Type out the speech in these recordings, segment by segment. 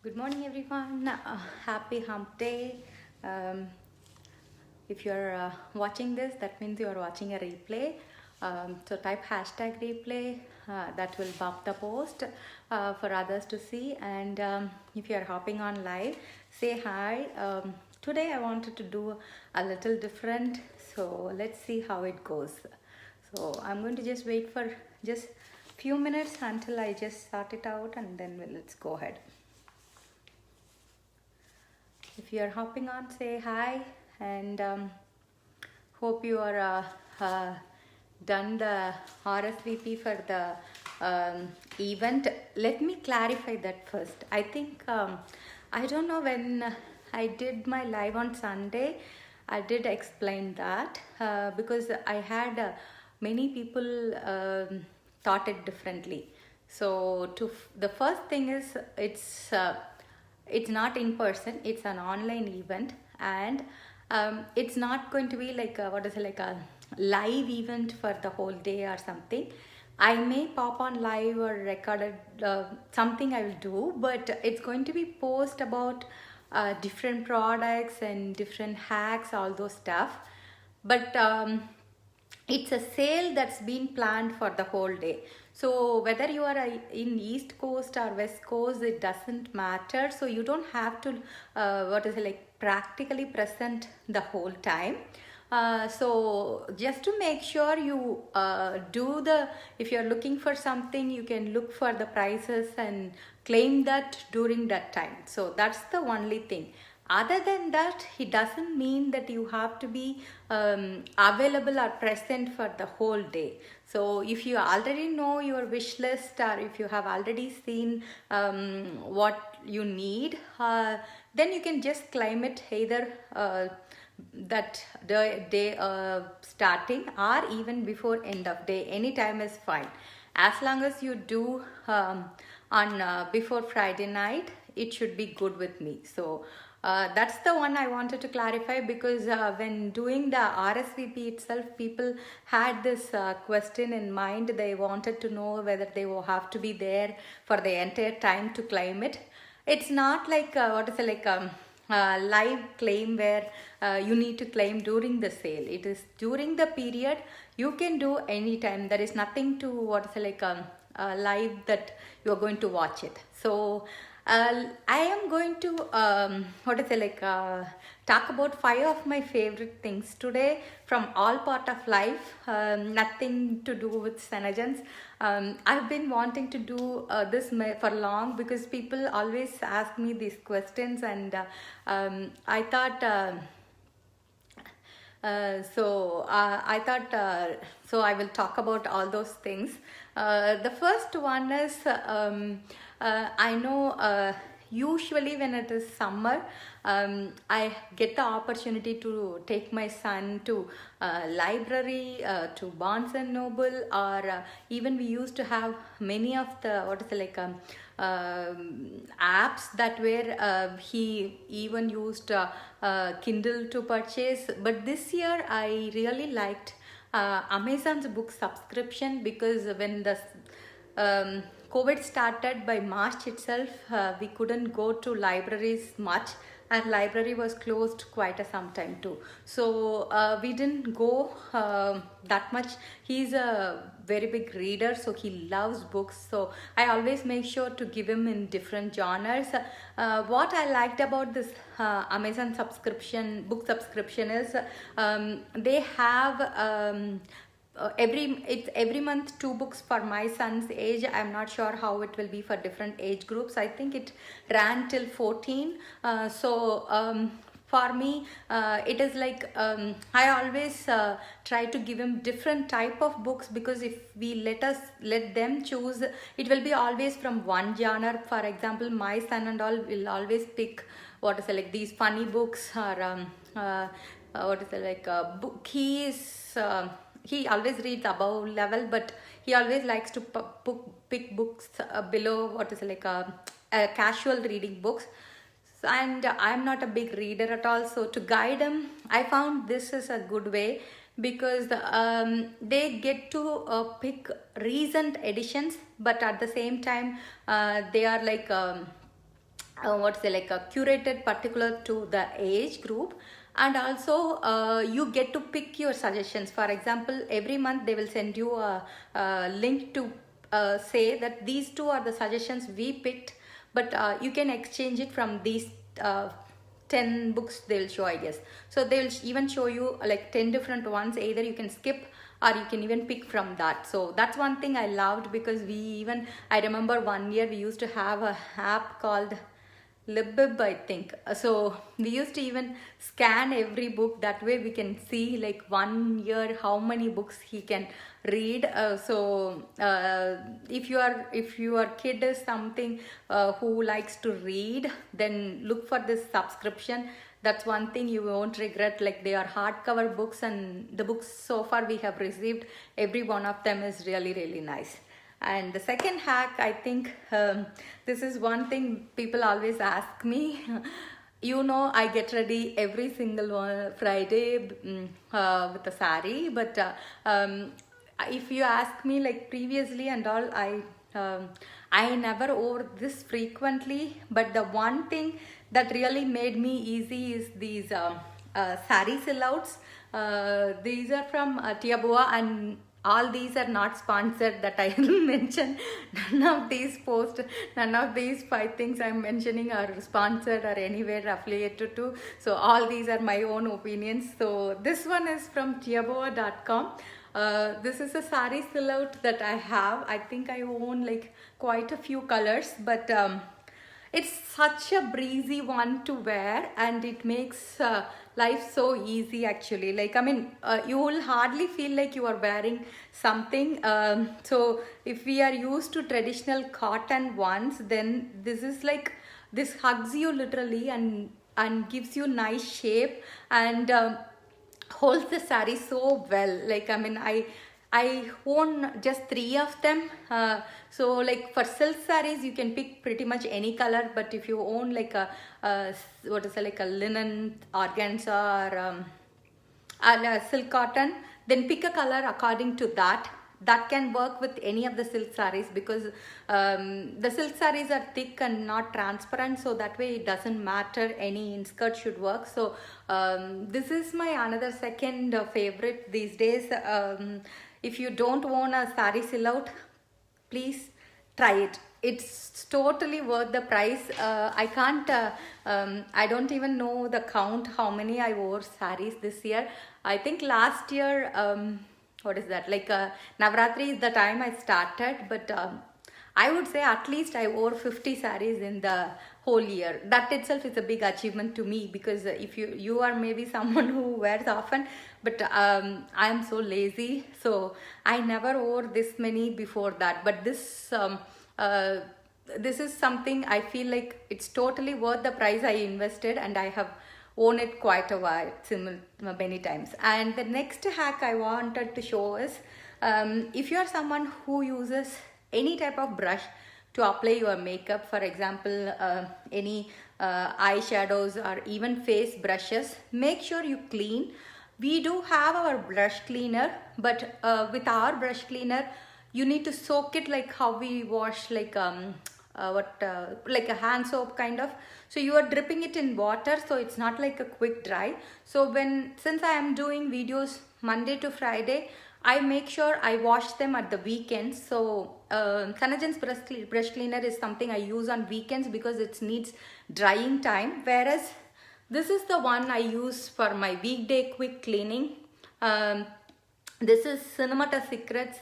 Good morning, everyone. Happy Hump Day. Um, if you're watching this, that means you're watching a replay. So type hashtag replay. That will bump the post for others to see. And if you're hopping on live, say hi. Today I wanted to do a little different. So let's see how it goes. So I'm going to just wait for just few minutes until I just sort it out, and then let's go ahead. If you are hopping on, say hi, and hope you are done the RSVP for the event. Let me clarify that first. I think I don't know when I did my live on Sunday. I did explain that because I had many people thought it differently. So the first thing is it's not in person, it's an online event, and it's not going to be like what is it, like a live event for the whole day or something. I may pop on live or recorded something I will do, but it's going to be post about different products and different hacks, all those stuff. But it's a sale that's been planned for the whole day. So whether you are in East Coast or West Coast, it doesn't matter. So you don't have to what is it, like practically present the whole time. So just to make sure you do the, if you're looking for something, you can look for the prices and claim that during that time. So that's the only thing. Other than that, it doesn't mean that you have to be available or present for the whole day. So if you already know your wish list, or if you have already seen what you need, then you can just claim it either that the day starting or even before end of day. Any time is fine, as long as you do on before Friday night. It should be good with me. So that's the one I wanted to clarify, because when doing the RSVP itself, people had this question in mind. They wanted to know whether they will have to be there for the entire time to claim it. It's not like what is it, like live claim where you need to claim during the sale. It is during the period. You can do anytime. There is nothing to what is it, like live that you are going to watch it. So I am going to what is it, like talk about 5 of my favorite things today from all part of life. Nothing to do with Senegans. I've been wanting to do this for long, because people always ask me these questions, and I thought I thought so I will talk about all those things. The first one is I know usually when it is summer, I get the opportunity to take my son to library, to Barnes and Noble, or even we used to have many of the what is it, like apps that were he even used Kindle to purchase. But this year I really liked Amazon's book subscription, because when the COVID started, by March itself, we couldn't go to libraries much, and library was closed quite a some time too. So we didn't go that much. He's a very big reader, so he loves books. So I always make sure to give him in different genres. What I liked about this Amazon subscription, book subscription, is they have every month 2 books for my son's age. I'm not sure how it will be for different age groups. I think it ran till 14. For me, it is like I always try to give him different type of books, because if we let them choose, it will be always from one genre. For example, my son and all will always pick what is it, like these funny books, or what is it, like book. He always reads above level, but he always likes to pick books below what is it, like casual reading books. And I'm not a big reader at all, so to guide him, I found this is a good way, because they get to pick recent editions, but at the same time they are like what's it like, curated particular to the age group. And also you get to pick your suggestions. For example, every month they will send you a link to say that these two are the suggestions we picked, but you can exchange it from these 10 books they'll show, I guess. So they'll even show you like 10 different ones. Either you can skip or you can even pick from that. So that's one thing I loved, because I remember one year we used to have a app called Libbib, I think. So we used to even scan every book. That way we can see like 1 year how many books he can read. If your kid is something who likes to read, then look for this subscription. That's one thing you won't regret. Like, they are hardcover books, and the books so far we have received, every one of them is really, really nice. And the second hack, I think, this is one thing people always ask me. I get ready every single Friday with a sari, but if you ask me like previously and all, I never wore this frequently. But the one thing that really made me easy is these sari silhouettes. These are from Tiabua, and all these are not sponsored that I mention. None of these 5 things I'm mentioning are sponsored or anywhere affiliated to. So all these are my own opinions. So this one is from tiaboa.com. This is a sari silhouette that I have. I think I own like quite a few colors, but it's such a breezy one to wear, and it makes life so easy actually. Like, I mean, you will hardly feel like you are wearing something. So if we are used to traditional cotton ones, then this hugs you literally and gives you nice shape, and holds the sari so well. Like, I mean, I own just 3 of them. So like for silk saris, you can pick pretty much any color. But if you own like a linen organza or a silk cotton, then pick a color according to that. That can work with any of the silk saris, because the silk saris are thick and not transparent, so that way it doesn't matter, any inskirt should work. So this is my another second favorite these days. If you don't own a sari silhouette, please try it. It's totally worth the price. I don't even know the count how many I wore saris this year. I think last year, Navratri is the time I started, but I would say at least I wore 50 saris in the whole year. That itself is a big achievement to me, because if you are maybe someone who wears often, but I am so lazy, so I never wore this many before that. But this is something I feel like it's totally worth the price I invested, and I have worn it quite a while, many times. And the next hack I wanted to show is, if you are someone who uses any type of brush to apply your makeup, for example, any eyeshadows or even face brushes, make sure you clean. We do have our brush cleaner, but with our brush cleaner, you need to soak it like how we wash like like a hand soap kind of. So you are dripping it in water, so it's not like a quick dry. So since I am doing videos Monday to Friday, I make sure I wash them at the weekends. So Kanajan's brush cleaner is something I use on weekends because it needs drying time, whereas this is the one I use for my weekday quick cleaning. This is Cinema Secrets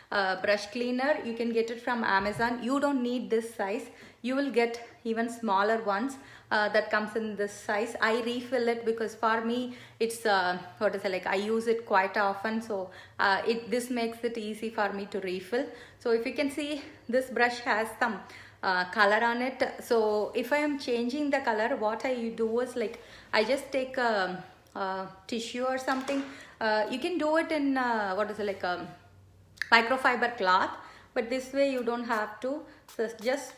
brush cleaner. You can get it from Amazon. You don't need this size. You will get even smaller ones that comes in this size. I refill it because for me it's I use it quite often, so this makes it easy for me to refill. So if you can see, this brush has some color on it. So if I am changing the color, what I do is like I just take a tissue or something. You can do it in microfiber cloth, but this way you don't have to. So just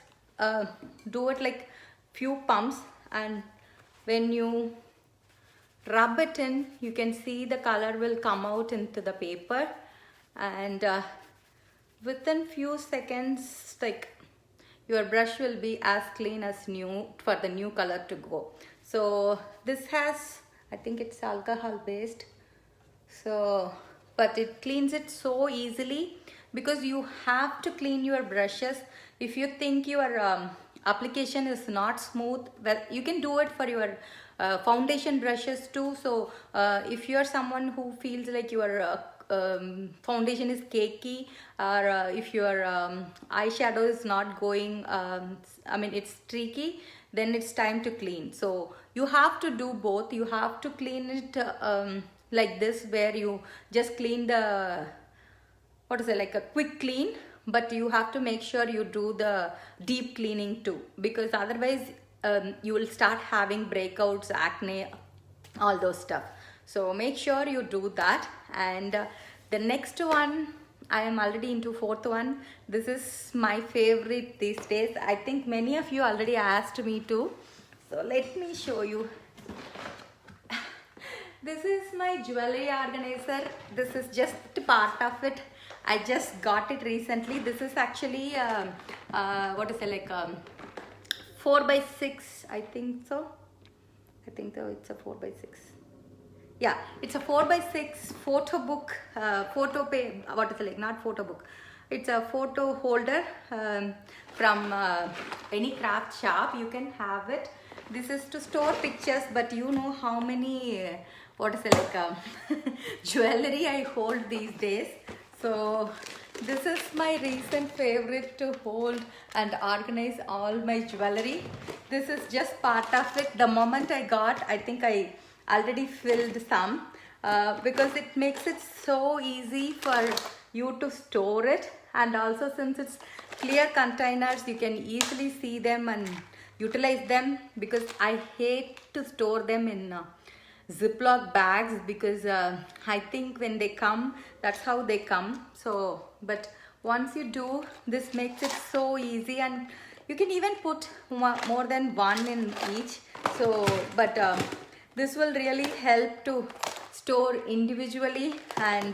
do it like few pumps, and when you rub it in, you can see the color will come out into the paper, and within few seconds, like your brush will be as clean as new for the new color to go. So this has, I think it's alcohol based, so but it cleans it so easily, because you have to clean your brushes. If you think your application is not smooth, well, you can do it for your foundation brushes too. So if you are someone who feels like your foundation is cakey, or if your eyeshadow is not going, I mean it's streaky, then it's time to clean. So you have to do both. You have to clean it like this, where you just clean the, what is it, like a quick clean, but you have to make sure you do the deep cleaning too, because otherwise you will start having breakouts, acne, all those stuff. So make sure you do that. And the next one, I am already into fourth one. This is my favorite these days. I think many of you already asked me to, so let me show you. This is my jewelry organizer. This is just part of it. I just got it recently. This is actually what is it, like 4x6, I think so. I think so, it's a 4x6. Yeah, it's a 4x6 photo book, photo pay, what is it, like, not photo book. It's a photo holder from any craft shop. You can have it. This is to store pictures, but you know how many, what is it, like jewelry I hold these days. So this is my recent favorite, to hold and organize all my jewelry. This is just part of it. The moment I got, I think I already filled some because it makes it so easy for you to store it. And also, since it's clear containers, you can easily see them and utilize them, because I hate to store them in Ziploc bags, because I think when they come, that's how they come. So but once you do, this makes it so easy, and you can even put more than one in each. So but this will really help to store individually, and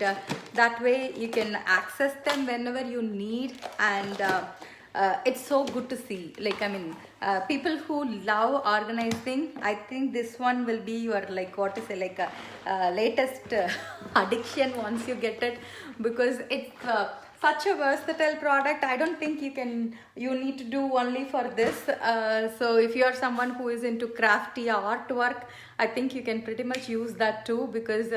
that way you can access them whenever you need. And it's so good to see, like, I mean, people who love organizing, I think this one will be your, like, what to say, like a latest addiction once you get it, because it's such a versatile product. I don't think you need to do only for this. So if you are someone who is into crafty artwork, I think you can pretty much use that too, because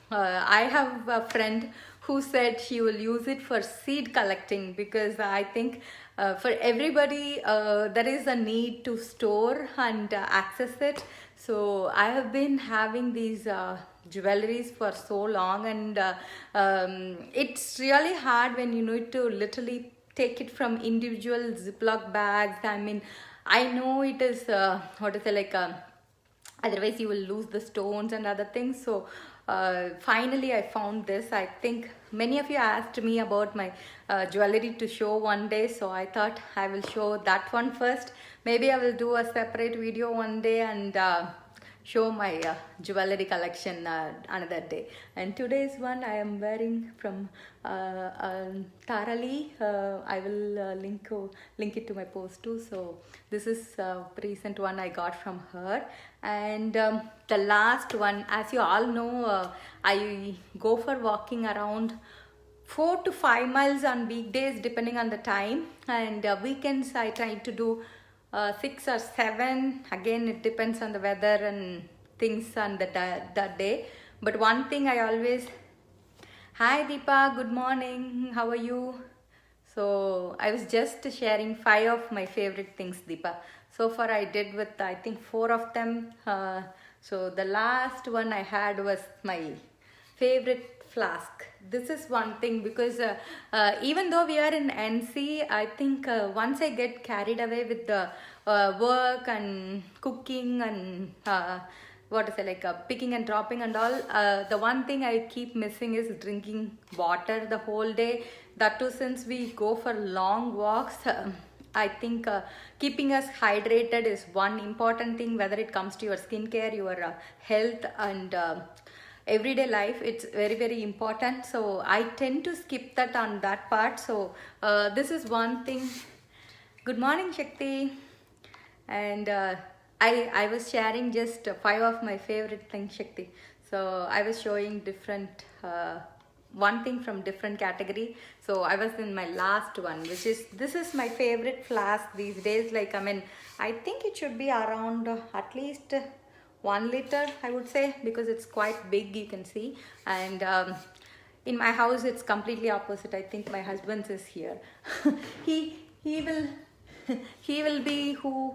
I have a friend who said she will use it for seed collecting, because I think for everybody there is a need to store and access it. So I have been having these jewelries for so long, and it's really hard when you need to literally take it from individual Ziploc bags. I mean, I know it is what is it, like otherwise you will lose the stones and other things. So finally I found this. I think many of you asked me about my jewelry to show one day, so I thought I will show that one first. Maybe I will do a separate video one day and show my jewelry collection another day. And today's one I am wearing from Tara Lee. I will link it to my post too. So this is a recent one I got from her. And the last one, as you all know, I go for walking around 4 to 5 miles on weekdays depending on the time, and weekends I try to do 6 or 7. Again, it depends on the weather and things on that day. But one thing I always, hi Deepa, good morning, how are you? So I was just sharing 5 of my favorite things, Deepa. So far I did with, I think, 4 of them. So the last one I had was my favorite flask. This is one thing, because even though we are in NC, I think once I get carried away with the work and cooking and what is it, like picking and dropping and all, the one thing I keep missing is drinking water the whole day. That too, since we go for long walks, I think keeping us hydrated is one important thing, whether it comes to your skincare, your health, and everyday life. It's very, very important. So I tend to skip that on that part. So this is one thing Good morning, Shakti. And I was sharing just five of my favorite things, Shakti. So I was showing different one thing from different category. So I was in my last one, which is this is my favorite flask these days. Like I think it should be around at least 1 liter, I would say, because it's quite big. You can see, and in my house it's completely opposite. I think my husband's is here. He will he will be who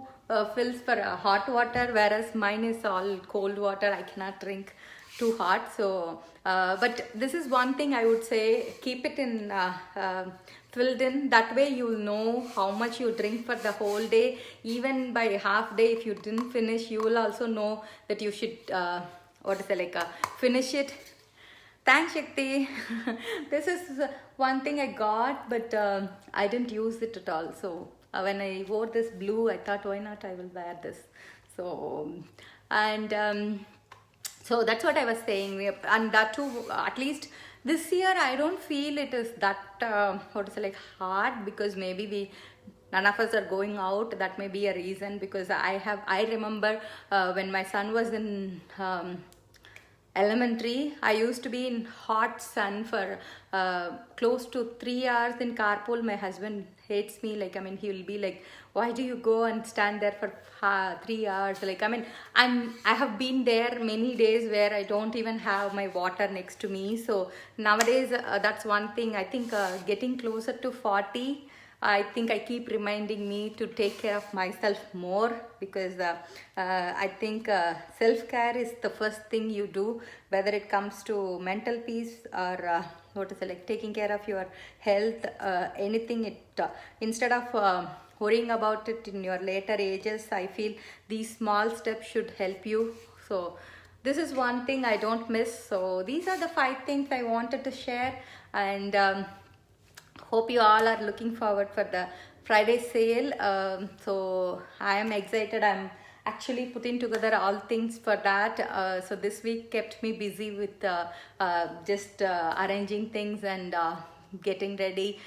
fills for hot water, whereas mine is all cold water. I cannot drink too hot. So but this is one thing I would say, keep it in filled in. That way you'll know how much you drink for the whole day. Even by half day, if you didn't finish, you will also know that you should finish it. Thanks, Shakti. This is one thing I got, but I didn't use it at all. So when I wore this blue, I thought, why not? I will wear this. So and so that's what I was saying. And that too, at least this year, I don't feel it is that hard, because maybe none of us are going out. That may be a reason, because I remember when my son was in elementary, I used to be in hot sun for close to 3 hours in carpool. My husband hates me. He will be like, why do you go and stand there for 3 hours? I have been there many days where I don't even have my water next to me. So nowadays, that's one thing. I think getting closer to 40, I think I keep reminding me to take care of myself more, because I think self-care is the first thing you do, whether it comes to mental peace or taking care of your health, anything. Instead of worrying about it in your later ages, I feel these small steps should help you. So this is one thing I don't miss. So these are the 5 things I wanted to share, and hope you all are looking forward for the Friday sale. So I am excited. I'm actually putting together all things for that. So this week kept me busy with just arranging things and getting ready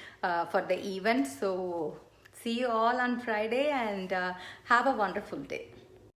for the event. So see you all on Friday, and have a wonderful day.